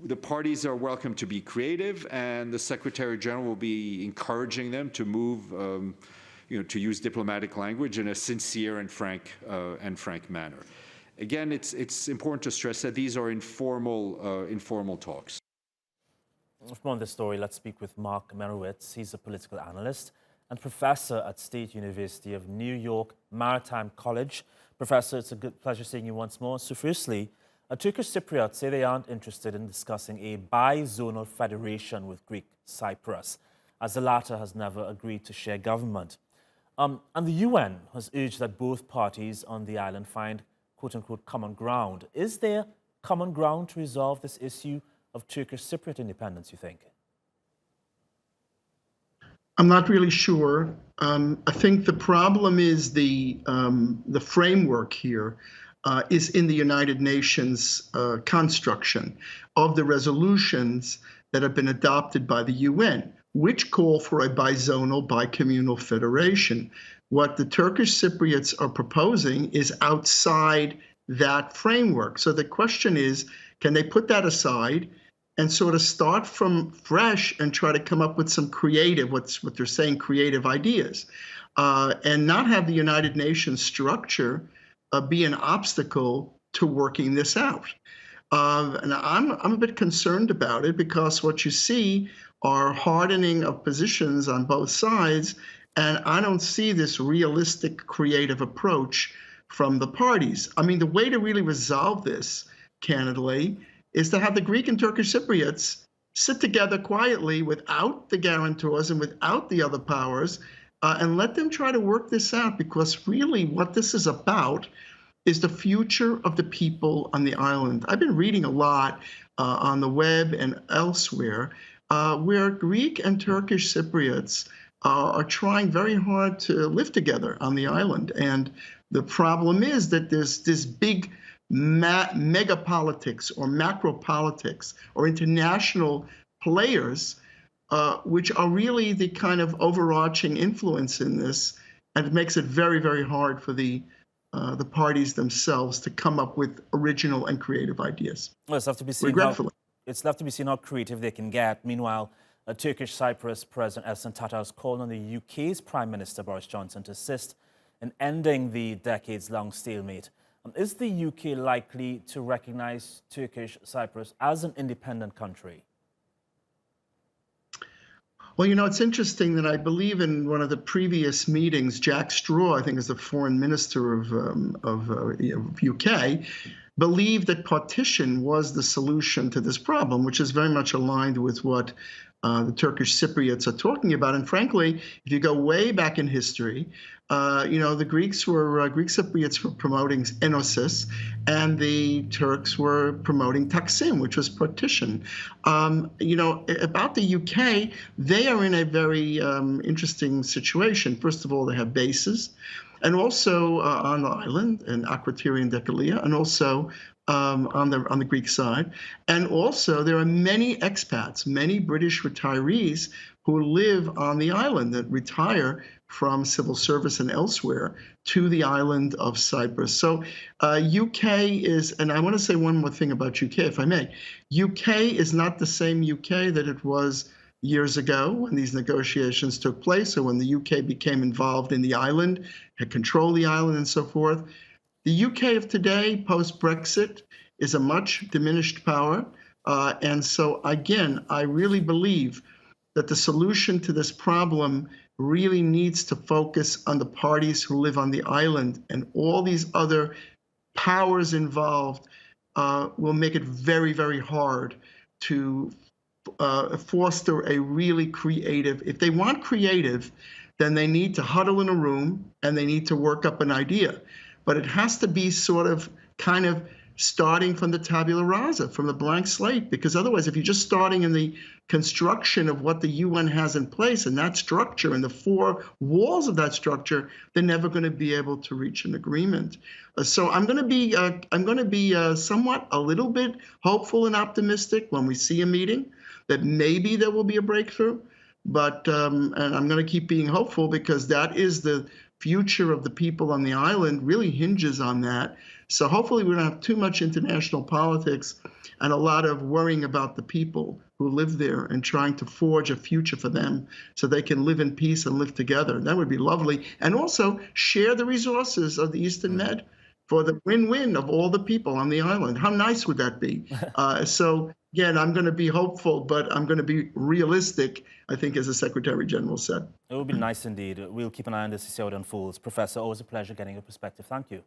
the parties are welcome to be creative, and the Secretary General will be encouraging them to move, to use diplomatic language in a sincere and frank manner. Again, it's important to stress that these are informal talks. From this story, let's speak with Mark Meirowitz. He's a political analyst and professor at State University of New York Maritime College. Professor, it's a good pleasure seeing you once more. So firstly, Turkish Cypriots say they aren't interested in discussing a bi-zonal federation with Greek Cyprus, as the latter has never agreed to share government. And the UN has urged that both parties on the island find quote-unquote common ground. Is there common ground to resolve this issue of Turkish Cypriot independence, you think? I'm not really sure. I think the problem is the framework here is in the United Nations construction of the resolutions that have been adopted by the UN, which call for a bizonal, bicommunal federation. What the Turkish Cypriots are proposing is outside that framework. So the question is, can they put that aside and sort of start from fresh and try to come up with some creative, what they're saying, creative ideas, and not have the United Nations structure be an obstacle to working this out. And I'm a bit concerned about it, because what you see are hardening of positions on both sides, and I don't see this realistic, creative approach from the parties. I mean, the way to really resolve this, candidly, is to have the Greek and Turkish Cypriots sit together quietly without the guarantors and without the other powers, and let them try to work this out, because really what this is about is the future of the people on the island. I've been reading a lot on the web and elsewhere where Greek and Turkish Cypriots are trying very hard to live together on the island. And the problem is that there's this big mega politics or macro politics or international players, which are really the kind of overarching influence in this, and it makes it very, very hard for the parties themselves to come up with original and creative ideas. Well, it's left to be seen. Regretfully, it's left to be seen how creative they can get. Meanwhile, Turkish Cyprus President Ersin Tatar has called on the UK's Prime Minister Boris Johnson to assist in ending the decades-long stalemate. Is the UK likely to recognize Turkish Cyprus as an independent country? Well, it's interesting that I believe in one of the previous meetings, Jack Straw, I think is the foreign minister of UK, believed that partition was the solution to this problem, which is very much aligned with what the Turkish Cypriots are talking about. And frankly, if you go way back in history, the Greek Cypriots were promoting enosis, and the Turks were promoting taksim, which was partition. About the UK, they are in a very interesting situation. First of all, they have bases, and also on the island in Akrotiri and Dekalia, and also on the Greek side. And also there are many expats, many British retirees who live on the island that retire from civil service and elsewhere to the island of Cyprus. So UK is, and I want to say one more thing about UK, if I may. UK is not the same UK that it was years ago when these negotiations took place, or when the UK became involved in the island, had controlled the island and so forth. The UK of today, post-Brexit, is a much diminished power. And so, again, I really believe that the solution to this problem really needs to focus on the parties who live on the island, and all these other powers involved will make it very, very hard to foster a really creative. If they want creative, then they need to huddle in a room and they need to work up an idea. But it has to be sort of kind of starting from the tabula rasa, from the blank slate, because otherwise, if you're just starting in the construction of what the UN has in place and that structure and the four walls of that structure, they're never going to be able to reach an agreement. So I'm going to be somewhat a little bit hopeful and optimistic when we see a meeting that maybe there will be a breakthrough. But and I'm going to keep being hopeful, because that is the future of the people on the island, really hinges on that. So hopefully we don't have too much international politics and a lot of worrying about the people who live there and trying to forge a future for them so they can live in peace and live together. That would be lovely. And also share the resources of the Eastern Med for the win-win of all the people on the island. How nice would that be? So again, I'm going to be hopeful, but I'm going to be realistic, I think, as the Secretary General said. It would be nice indeed. We'll keep an eye on this to see how it unfolds. Professor, always a pleasure getting your perspective. Thank you.